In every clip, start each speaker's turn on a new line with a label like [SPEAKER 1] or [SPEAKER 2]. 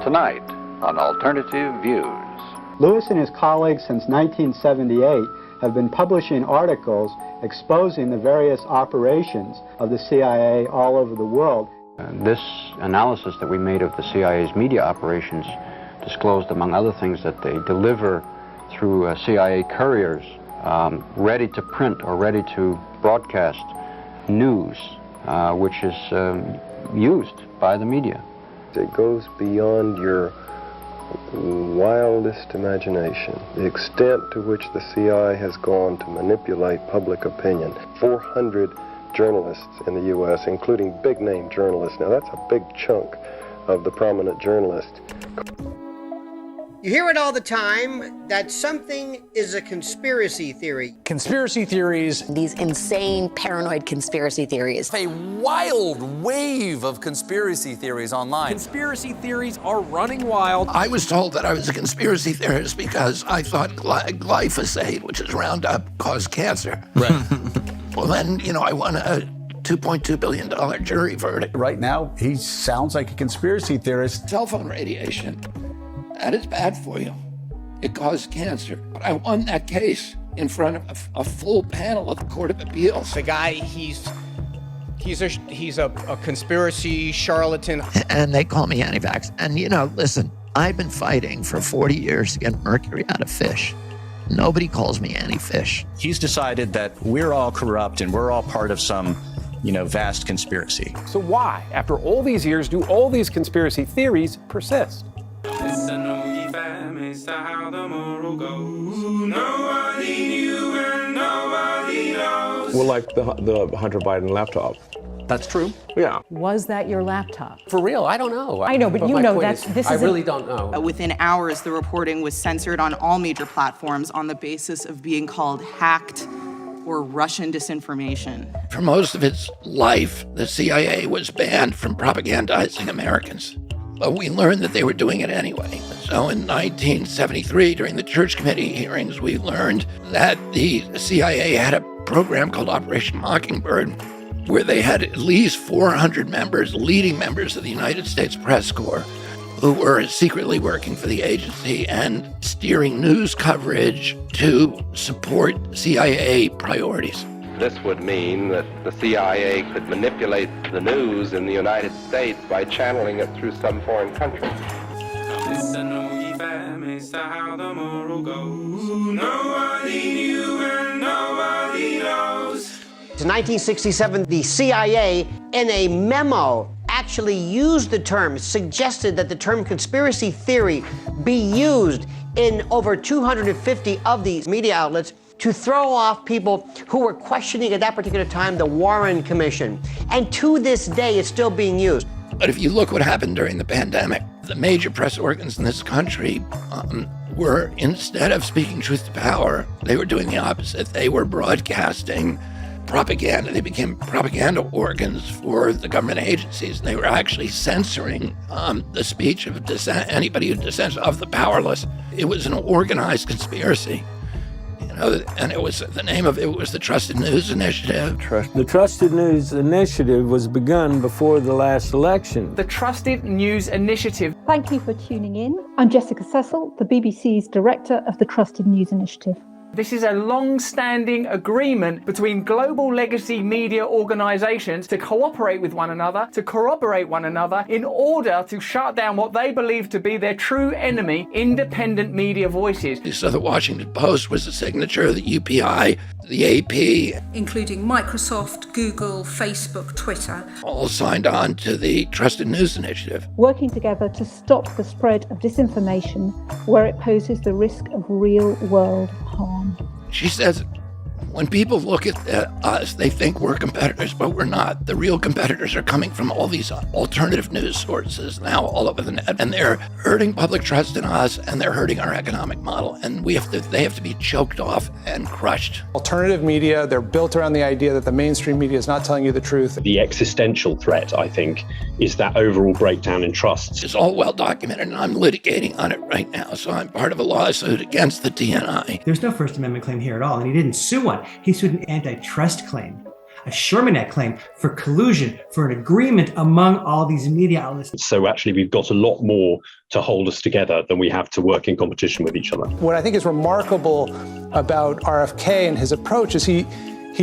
[SPEAKER 1] Tonight on Alternative Views.
[SPEAKER 2] Lewis and his colleagues since 1978 have been publishing articles exposing the various operations of the CIA all over the world.
[SPEAKER 3] This analysis that we made of the CIA's media operations disclosed, among other things, that they deliver through CIA couriers ready to print or ready to broadcast news, which is used by the media.
[SPEAKER 4] It goes beyond your wildest imagination, the extent to which the CIA has gone to manipulate public opinion. 400 journalists in the U.S., including big-name journalists. Now, that's a big chunk of the prominent journalists.
[SPEAKER 5] You hear it all the time that something is a conspiracy theory.
[SPEAKER 6] Conspiracy theories.
[SPEAKER 7] These insane, paranoid conspiracy theories.
[SPEAKER 8] A wild wave of conspiracy theories online.
[SPEAKER 6] Conspiracy theories are running wild.
[SPEAKER 9] I was told that I was a conspiracy theorist because I thought glyphosate, which is Roundup, caused cancer.
[SPEAKER 8] Right.
[SPEAKER 9] Well, then, I won a $2.2 billion jury verdict.
[SPEAKER 10] Right now, he sounds like a conspiracy theorist.
[SPEAKER 9] Cell phone radiation. That is bad for you. It caused cancer. But I won that case in front of a full panel of the Court of Appeals.
[SPEAKER 5] The guy, he's a conspiracy charlatan.
[SPEAKER 9] And they call me anti-vax. And listen, I've been fighting for 40 years to get mercury out of fish. Nobody calls me anti-fish.
[SPEAKER 10] He's decided that we're all corrupt and we're all part of some, vast conspiracy.
[SPEAKER 6] So why, after all these years, do all these conspiracy theories persist?
[SPEAKER 11] How the moral goes. Nobody knew and nobody knows.
[SPEAKER 12] Well, like the Hunter Biden laptop.
[SPEAKER 6] That's true.
[SPEAKER 12] Yeah.
[SPEAKER 13] Was that your laptop?
[SPEAKER 6] For real, I don't know.
[SPEAKER 13] I know, but you know I
[SPEAKER 6] really don't know.
[SPEAKER 14] Within hours, the reporting was censored on all major platforms on the basis of being called hacked or Russian disinformation.
[SPEAKER 9] For most of its life, the CIA was banned from propagandizing Americans. But we learned that they were doing it anyway. So in 1973, during the Church Committee hearings, we learned that the CIA had a program called Operation Mockingbird, where they had at least 400 members, leading members of the United States Press Corps, who were secretly working for the agency and steering news coverage to support CIA priorities.
[SPEAKER 15] This would mean that the CIA could manipulate the news in the United States by channeling it through some foreign country.
[SPEAKER 11] Listen, how the moral goes. Nobody knew and nobody knows.
[SPEAKER 5] In 1967, the CIA, in a memo, actually used the term, suggested that the term conspiracy theory be used in over 250 of these media outlets to throw off people who were questioning at that particular time the Warren Commission. And to this day, it's still being used.
[SPEAKER 9] But if you look what happened during the pandemic, the major press organs in this country were, instead of speaking truth to power, they were doing the opposite. They were broadcasting propaganda. They became propaganda organs for the government agencies. They were actually censoring the speech of anybody who dissents of the powerless. It was an organized conspiracy. And it was the name of it was the Trusted News Initiative.
[SPEAKER 12] The Trusted News Initiative was begun before the last election.
[SPEAKER 16] The Trusted News Initiative.
[SPEAKER 17] Thank you for tuning in. I'm Jessica Cecil, the BBC's Director of the Trusted News Initiative.
[SPEAKER 16] This is a long-standing agreement between global legacy media organizations to cooperate with one another, to corroborate one another, in order to shut down what they believe to be their true enemy, independent media voices.
[SPEAKER 9] So the Washington Post was the signature, the UPI, the AP.
[SPEAKER 18] Including Microsoft, Google, Facebook, Twitter.
[SPEAKER 9] All signed on to the Trusted News Initiative.
[SPEAKER 17] Working together to stop the spread of disinformation where it poses the risk of real-world harm.
[SPEAKER 9] She says, when people look at us, they think we're competitors, but we're not. The real competitors are coming from all these alternative news sources now all over the net, and they're hurting public trust in us, and they're hurting our economic model, and they have to be choked off and crushed.
[SPEAKER 6] Alternative media, they're built around the idea that the mainstream media is not telling you the truth.
[SPEAKER 19] The existential threat, I think, is that overall breakdown in trust.
[SPEAKER 9] It's all well documented, and I'm litigating on it right now, so I'm part of a lawsuit against the DNI.
[SPEAKER 20] There's no First Amendment claim here at all, and he didn't sue one. He sued an antitrust claim a Sherman Act claim for collusion, for an agreement among all these media outlets.
[SPEAKER 19] So actually, we've got a lot more to hold us together than we have to work in competition with each other.
[SPEAKER 21] What I think is remarkable about RFK and his approach is he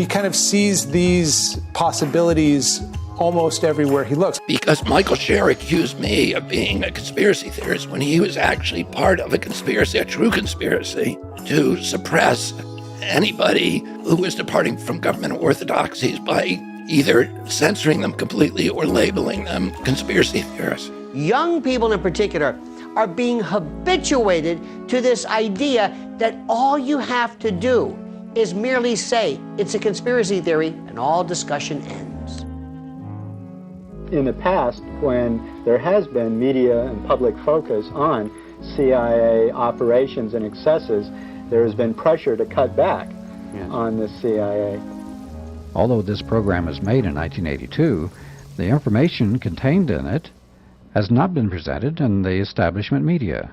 [SPEAKER 21] kind of sees these possibilities almost everywhere he looks.
[SPEAKER 9] Because Michael Scher accused me of being a conspiracy theorist when he was actually part of a conspiracy, a true conspiracy, to suppress anybody who was departing from government orthodoxies by either censoring them completely or labeling them conspiracy theorists.
[SPEAKER 5] Young people in particular are being habituated to this idea that all you have to do is merely say it's a conspiracy theory and all discussion ends.
[SPEAKER 2] In the past, when there has been media and public focus on CIA operations and excesses, there has been pressure to cut back on the CIA.
[SPEAKER 22] Although this program was made in 1982, the information contained in it has not been presented in the establishment media.